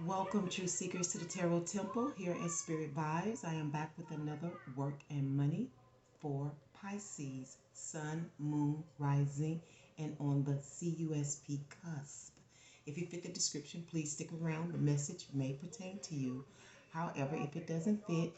Welcome, true seekers, to the Tarot Temple here at Spirit Vibes. I am back with another work and money for Pisces, Sun, Moon, Rising, and on the CUSP cusp. If you fit the description, please stick around. The message may pertain to you. However, if it doesn't fit,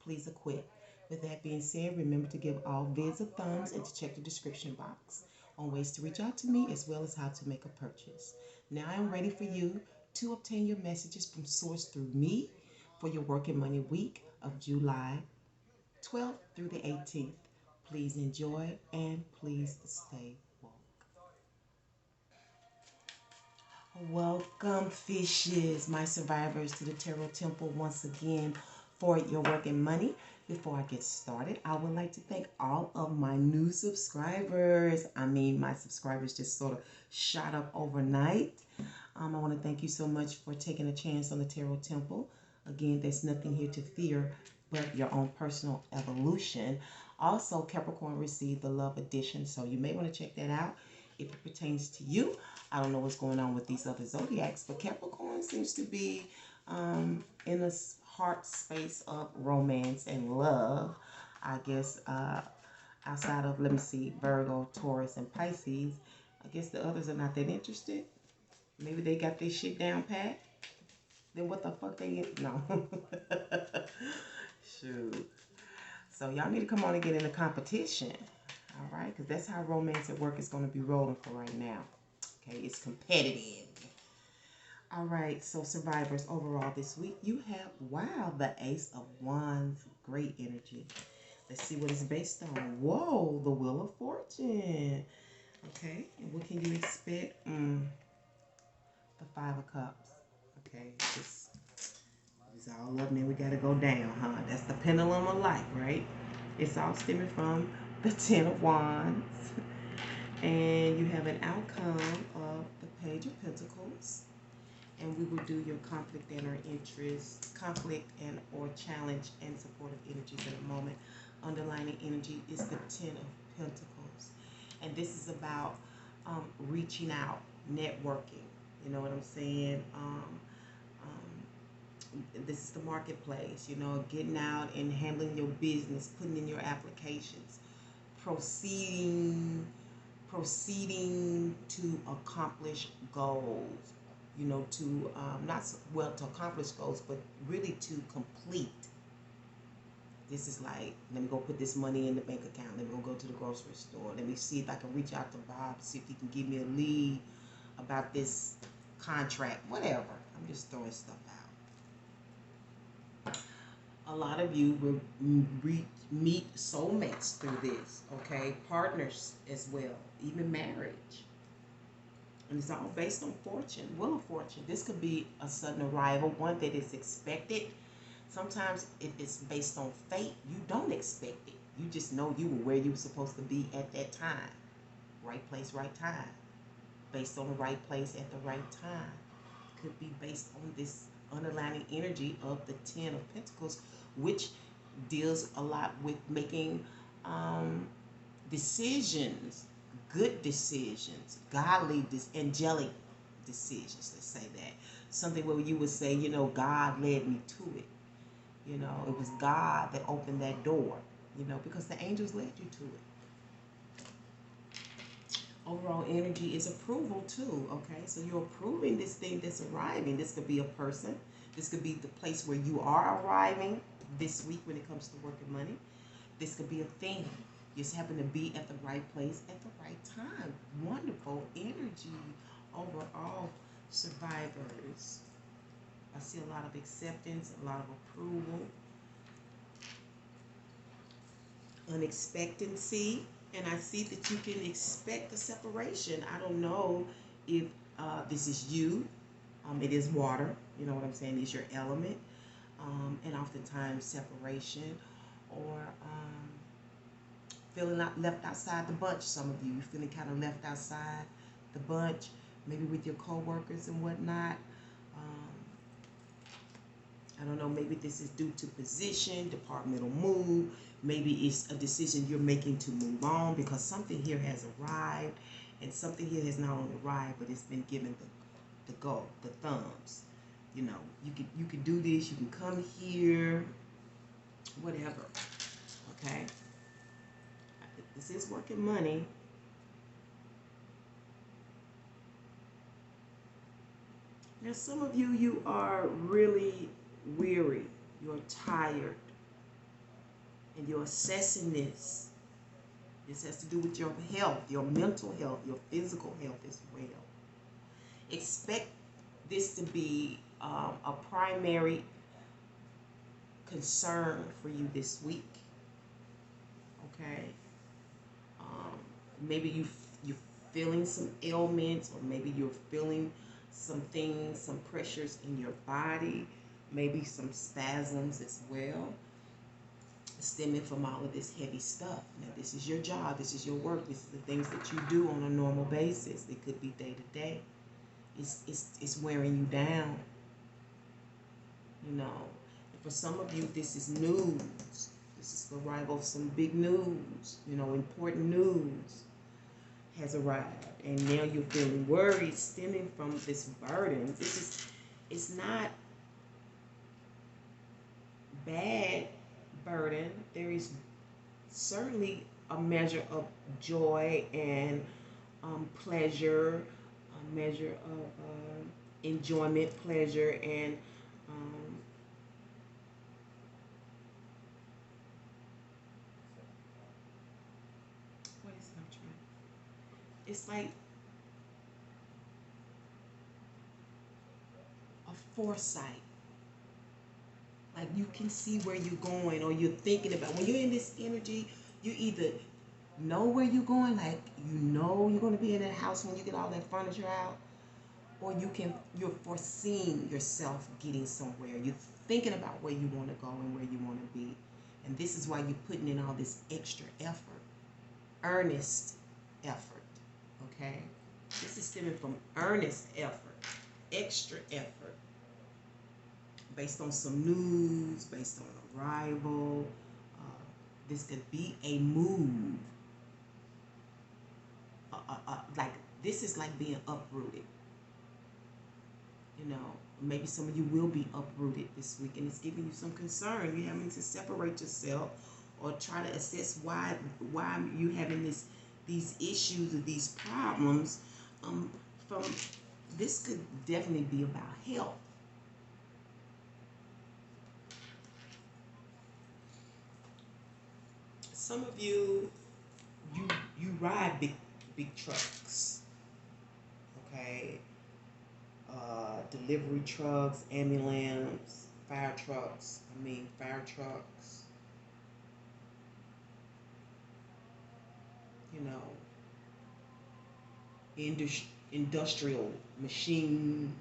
please acquit. With that being said, remember to give all vids a thumbs and to check the description box on ways to reach out to me as well as how to make a purchase. Now I am ready for you to obtain your messages from source through me for your work and money week of July 12th through the 18th. Please enjoy and please stay woke. Welcome, fishes, my survivors, to the Tarot Temple once again for your work and money. Before I get started, I would like to thank all of my new subscribers. My subscribers just sort of shot up overnight. I want to thank you so much for taking a chance on the Tarot Temple. Again, there's nothing here to fear but your own personal evolution. Also, Capricorn received the Love Edition, so you may want to check that out if it pertains to you. I don't know what's going on with these other zodiacs, but Capricorn seems to be in a heart space of romance and love. I guess outside of, let me see, Virgo, Taurus, and Pisces, I guess the others are not that interested. Maybe they got their shit down pat. Then what the fuck they get? No. Shoot. So y'all need to come on and get in the competition. All right? Because that's how romance at work is going to be rolling for right now. Okay? It's competitive. All right. So survivors overall this week, you have, wow, the Ace of Wands. Great energy. Let's see what it's based on. Whoa, the Wheel of Fortune. Okay. And what can you expect? The Five of Cups. Okay. It's all up, man. We got to go down, huh? That's the pendulum of life, right? It's all stemming from the Ten of Wands. And you have an outcome of the Page of Pentacles. And we will do your conflict and or interest, conflict and or challenge and supportive energies in a moment. Underlining energy is the Ten of Pentacles. And this is about reaching out, networking. You know what I'm saying? This is the marketplace, getting out and handling your business, putting in your applications, proceeding to accomplish goals, to not well to accomplish goals, but really to complete. This is like, let me go put this money in the bank account. Let me go to the grocery store. Let me see if I can reach out to Bob, see if he can give me a lead about this contract, whatever. I'm just throwing stuff out. A lot of you will meet soulmates through this, okay? Partners as well, even marriage. And it's all based on fortune, Wheel of Fortune. This could be a sudden arrival, one that is expected. Sometimes it is based on fate. You don't expect it. You just know you were where you were supposed to be at that time. Right place, right time. Based on the right place at the right time. Could be based on this underlying energy of the Ten of Pentacles, which deals a lot with making decisions, good decisions, godly, angelic decisions, let's say that. Something where you would say, God led me to it. It was God that opened that door, because the angels led you to it. Overall energy is approval too, okay? So you're approving this thing that's arriving. This could be a person. This could be the place where you are arriving this week when it comes to work and money. This could be a thing. You just happen to be at the right place at the right time. Wonderful energy overall, survivors. I see a lot of acceptance, a lot of approval, unexpectancy, and I see that you can expect a separation. I don't know if this is you. It is water. You know what I'm saying? It's your element. And oftentimes separation or feeling left outside the bunch. Some of you feeling kind of left outside the bunch, maybe with your co-workers and whatnot. I don't know, maybe this is due to position, departmental move. Maybe it's a decision you're making to move on because something here has arrived and something here has not only arrived, but it's been given the go, the thumbs. You know, you can do this. You can come here, whatever. Okay. This is working money. Now, some of you, you are really weary. You're tired. And you're assessing this. This has to do with your health, your mental health, your physical health as well. Expect this to be a primary concern for you this week. Okay. Maybe you're feeling some ailments, or maybe you're feeling some things, some pressures in your body, maybe some spasms as well, stemming from all of this heavy stuff. Now, this is your job, this is your work, this is the things that you do on a normal basis. It could be day to day. It's wearing you down. You know, and for some of you, this is news. This is the arrival of some big news. You know, important news has arrived, and now you're feeling worried, stemming from this burden. It's not bad burden. There is certainly a measure of joy and pleasure, a measure of enjoyment, pleasure, and what is it I'm trying? It's like a foresight. Like, you can see where you're going, or you're thinking about. When you're in this energy, you either know where you're going, like you know you're going to be in that house when you get all that furniture out, or you're foreseeing yourself getting somewhere. You're thinking about where you want to go and where you want to be. And this is why you're putting in all this extra effort, earnest effort. Okay? This is stemming from earnest effort, extra effort, based on some news, based on arrival. This could be a move. Like, this is like being uprooted. You know, maybe some of you will be uprooted this week, and it's giving you some concern. You're having to separate yourself, or try to assess why you having these issues or these problems. From this could definitely be about health. Some of you ride big trucks, okay? Delivery trucks, ambulance, fire trucks. Fire trucks. You know, industrial machines.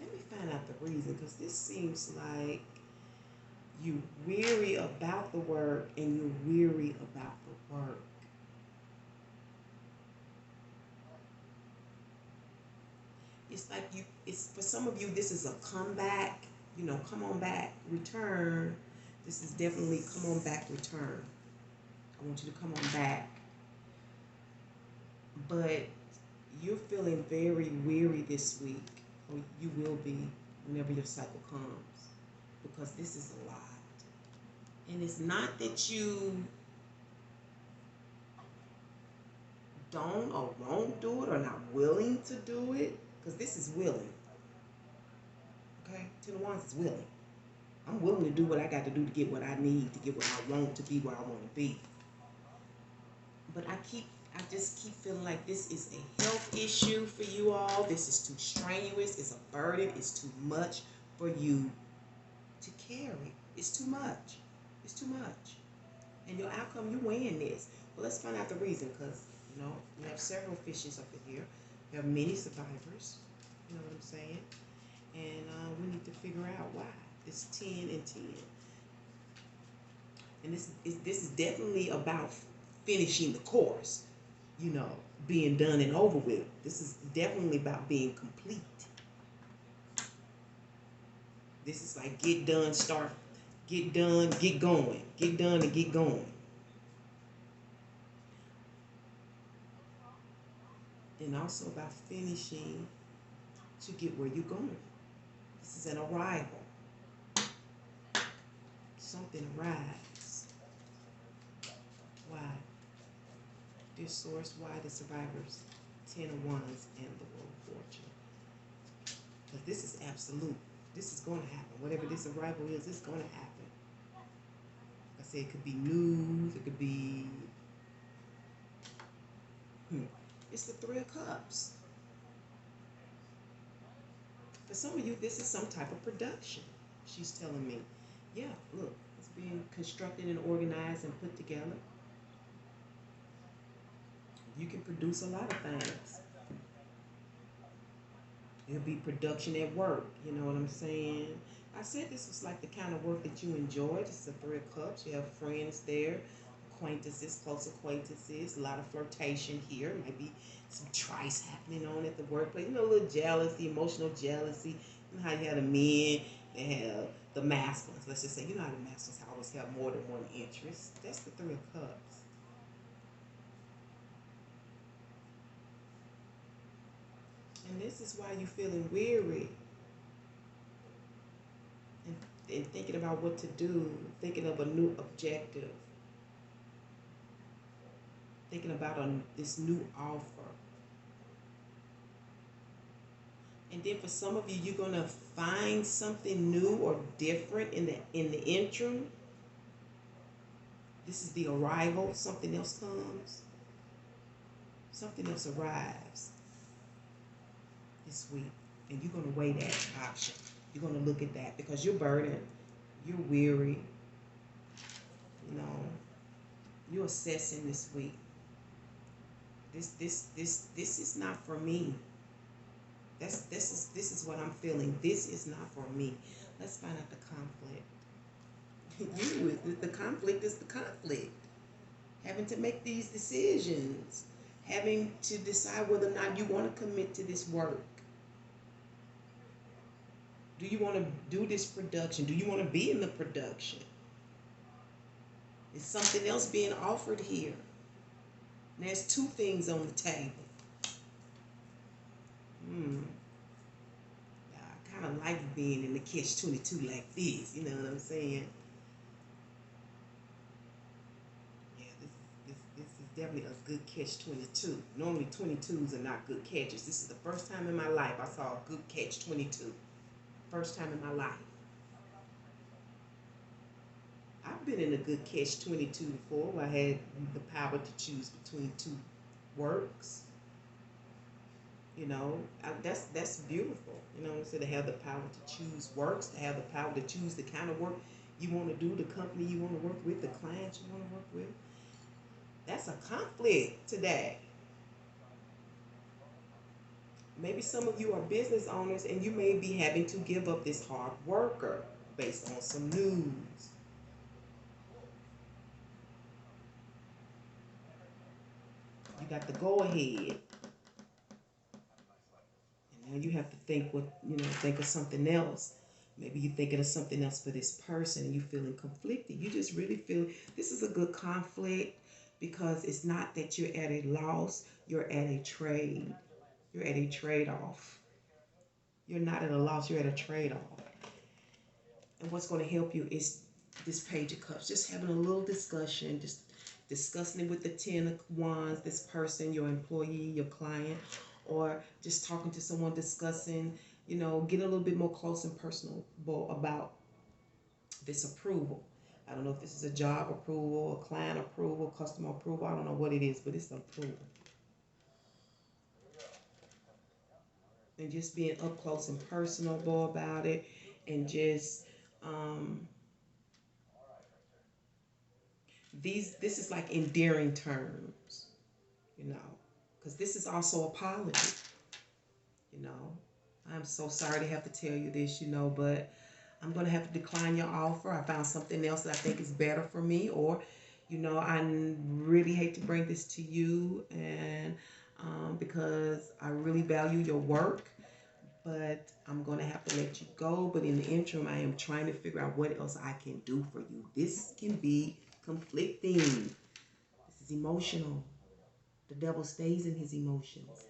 Let me find out the reason, because this seems like you weary about the work, and you're weary about the work. It's like it's for some of you, this is a comeback. You know, come on back, return. This is definitely come on back, return. I want you to come on back. But you're feeling very weary this week, or you will be whenever your cycle comes, because this is a lot. And it's not that you don't or won't do it, or not willing to do it, because this is willing. Okay? Ten of Wands is willing. I'm willing to do what I got to do to get what I need, to get what I want, to be where I want to be. But I just keep feeling like this is a health issue for you all. This is too strenuous. It's a burden. It's too much for you to carry. It's too much. It's too much. And your outcome, you're weighing this. Well, let's find out the reason, because, you know, we have several fishes up in here. There are many survivors. You know what I'm saying? And we need to figure out why. It's 10 and 10. And this is definitely about finishing the course, you know, being done and over with. This is definitely about being complete. This is like get done, start, get done, get going. Get done and get going. and also about finishing to get where you're going. This is an arrival. Something arrives. Why? Dear source, why the survivors, 10 of wands, and the wheel of fortune? Because this is absolute. This is going to happen. Whatever this arrival is, it's going to happen. Like I said, it could be news. It could be... It's the Three of Cups. For some of you, this is some type of production. She's telling me, yeah, look, it's being constructed and organized and put together. You can produce a lot of things. It'll be production at work, you know what I'm saying? I said this was like the kind of work that you enjoy. This is the Three of Cups. You have friends there, acquaintances, close acquaintances, a lot of flirtation here. Might be some trice happening on at the workplace. You know, a little jealousy, emotional jealousy. You know how you have the men, they have the masculines. Let's just say, you know how the masculines always have more than one interest. That's the Three of Cups. And this is why you're feeling weary and thinking about what to do, thinking of a new objective, thinking about this new offer. And then for some of you, you're gonna find something new or different in the interim. This is the arrival. Something else comes. Something else arrives this week, and you're gonna weigh that option. You're gonna look at that because you're burdened, you're weary. You know, you're assessing this week. This is not for me. This is what I'm feeling. This is not for me. Let's find out the conflict. The conflict is the conflict. Having to make these decisions, having to decide whether or not you want to commit to this work. Do you want to do this production? Do you want to be in the production? Is something else being offered here? And there's two things on the table. I kind of like being in the catch-22 like this. You know what I'm saying? Yeah, this is definitely a good catch-22. Normally 22s are not good catches. This is the first time in my life I saw a good catch-22. First time in my life. I've been in a good catch-22 before where I had the power to choose between two works. You know, that's beautiful. You know, so to have the power to choose works, to have the power to choose the kind of work you want to do, the company you want to work with, the clients you want to work with. That's a conflict today. Maybe some of you are business owners and you may be having to give up this hard worker based on some news. You got the go ahead. And now you have to think of something else. Maybe you're thinking of something else for this person and you're feeling conflicted. You just really feel this is a good conflict because it's not that you're at a loss, you're at a trade. You're at a trade-off. You're not at a loss, you're at a trade-off. And what's going to help you is this Page of Cups. Just having a little discussion, just discussing it with the 10 of Wands, this person, your employee, your client, or just talking to someone, discussing, getting a little bit more close and personal about this approval. I don't know if this is a job approval, a client approval, customer approval. I don't know what it is, but it's approval. And just being up close and personal about it, and just this is like endearing terms, because this is also apology. I'm so sorry to have to tell you this, but I'm going to have to decline your offer. I found something else that I think is better for me, or I really hate to bring this to you, and because I really value your work, but I'm going to have to let you go. But in the interim, I am trying to figure out what else I can do for you. This can be conflicting. This is emotional. The devil stays in his emotions.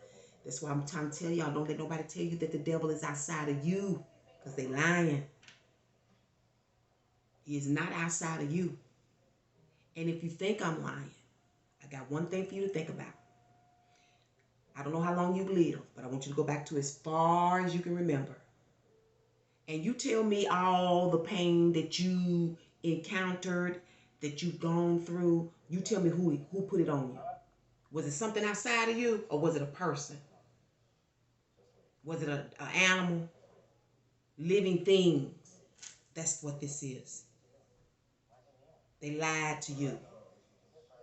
That's why I'm trying to tell y'all, don't let nobody tell you that the devil is outside of you, because they lying. He is not outside of you. And if you think I'm lying, I got one thing for you to think about. I don't know how long you live, but I want you to go back to as far as you can remember. And you tell me all the pain that you encountered, that you've gone through. You tell me who put it on you. Was it something outside of you, or was it a person? Was it an animal? Living things? That's what this is. They lied to you.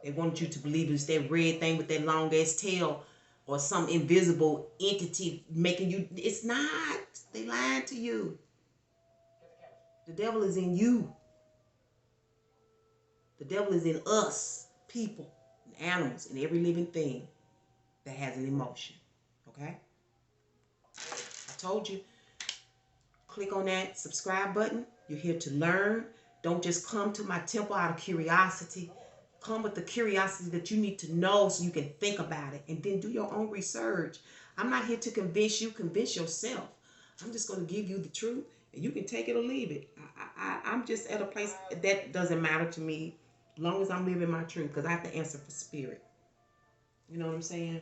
They wanted you to believe it's that red thing with that long ass tail, or some invisible entity making you. It's not. They lied to you. The devil is in you. The devil is in us, people, and animals, and every living thing that has an emotion. Okay? I told you. Click on that subscribe button. You're here to learn. Don't just come to my temple out of curiosity. Come with the curiosity that you need to know so you can think about it, and then do your own research. I'm not here to convince you. Convince yourself. I'm just going to give you the truth, and you can take it or leave it. I'm just at a place that doesn't matter to me, as long as I'm living my truth, because I have to answer for spirit. You know what I'm saying?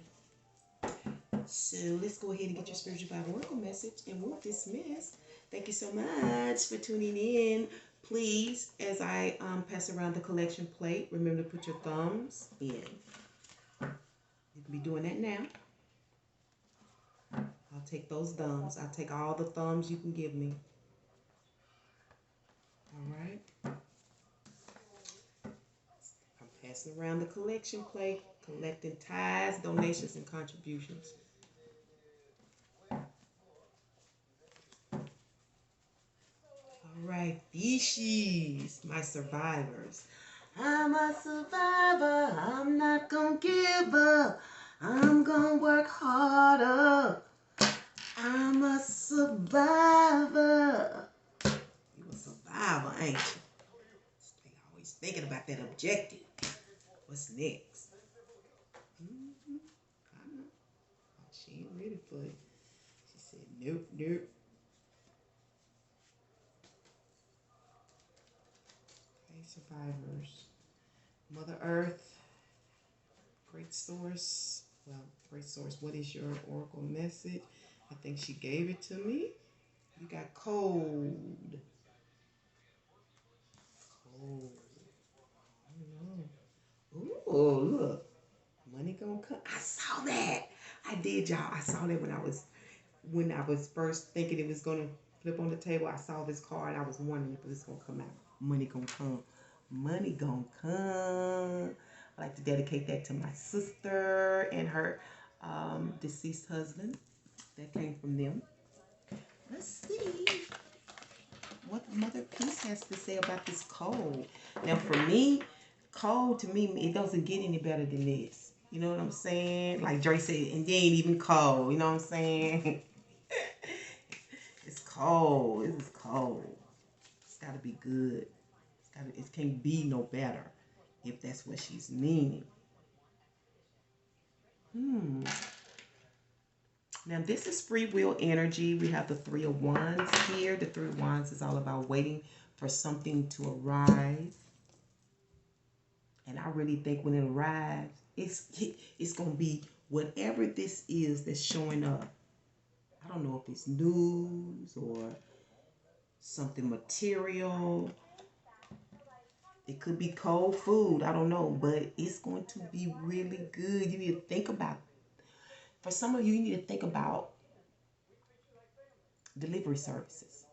So let's go ahead and get your spiritual Bible oracle message, and we'll dismiss. Thank you so much for tuning in. Please, as I pass around the collection plate, remember to put your thumbs in. You can be doing that now. I'll take those thumbs. I'll take all the thumbs you can give me. All right. I'm passing around the collection plate, collecting tithes, donations, and contributions. All right, PISCES, my survivors. I'm a survivor. I'm not gonna give up. I'm gonna work harder. I'm a survivor. You a survivor, ain't you? Stay always thinking about that objective. What's next? I know. Oh, she ain't ready for it. She said, nope, nope. Okay, survivors. Mother Earth, great source. Well, great source, what is your oracle message? I think she gave it to me. You got cold. Cold. I don't know. Ooh, look. Money gonna come. I saw that. I did, y'all. I saw that when I was first thinking it was gonna flip on the table. I saw this card. I was wondering if it was gonna come out. Money gonna come. Money gonna come. I like to dedicate that to my sister and her deceased husband. That came from them. Let's see what Mother Peace has to say about this cold. Now, for me, cold to me, it doesn't get any better than this. You know what I'm saying? Like Dre said, and they ain't even cold. You know what I'm saying? It's cold. This is cold. It's got to be good. It can't be no better if that's what she's meaning. Now, this is free will energy. We have the Three of Wands here. The Three of Wands is all about waiting for something to arrive. And I really think when it arrives, it's going to be whatever this is that's showing up. I don't know if it's news or something material. It could be cold food. I don't know. But it's going to be really good. You need to think about it. For some of you, you need to think about delivery services.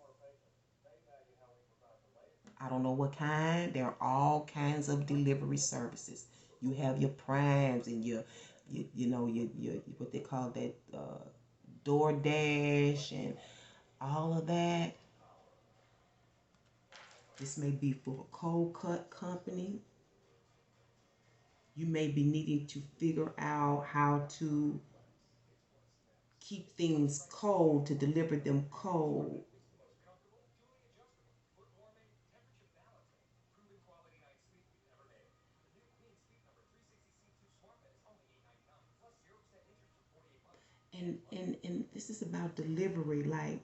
I don't know what kind. There are all kinds of delivery services. You have your primes and your what they call that DoorDash and all of that. This may be for a cold cut company. You may be needing to figure out how to keep things cold, to deliver them cold. And this is about delivery. Like,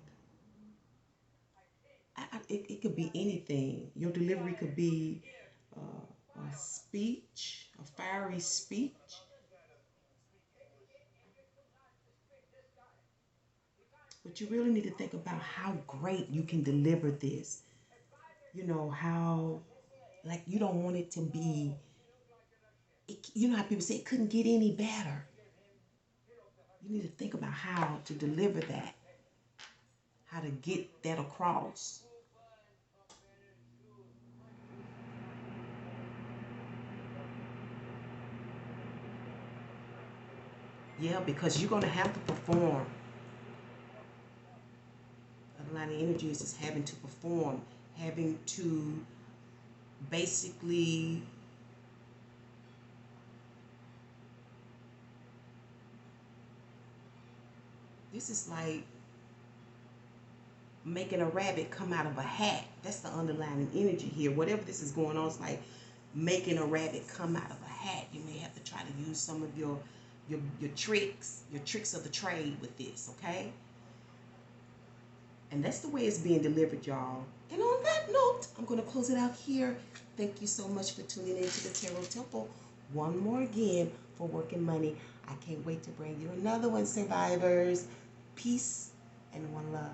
it could be anything. Your delivery could be a speech, a fiery speech. But you really need to think about how great you can deliver this. You know, how, like, you don't want it to be, you know how people say it couldn't get any better. You need to think about how to deliver that, how to get that across. Yeah, because you're going to have to perform. A lot of energy is just having to perform, having to basically, this is like making a rabbit come out of a hat. That's the underlying energy here. Whatever this is going on, it's like making a rabbit come out of a hat. You may have to try to use some of your tricks of the trade with this, okay? And that's the way it's being delivered, y'all. And on that note, I'm going to close it out here. Thank you so much for tuning into the Tarot Temple. One more again for Working Money. I can't wait to bring you another one, survivors. Peace and one love.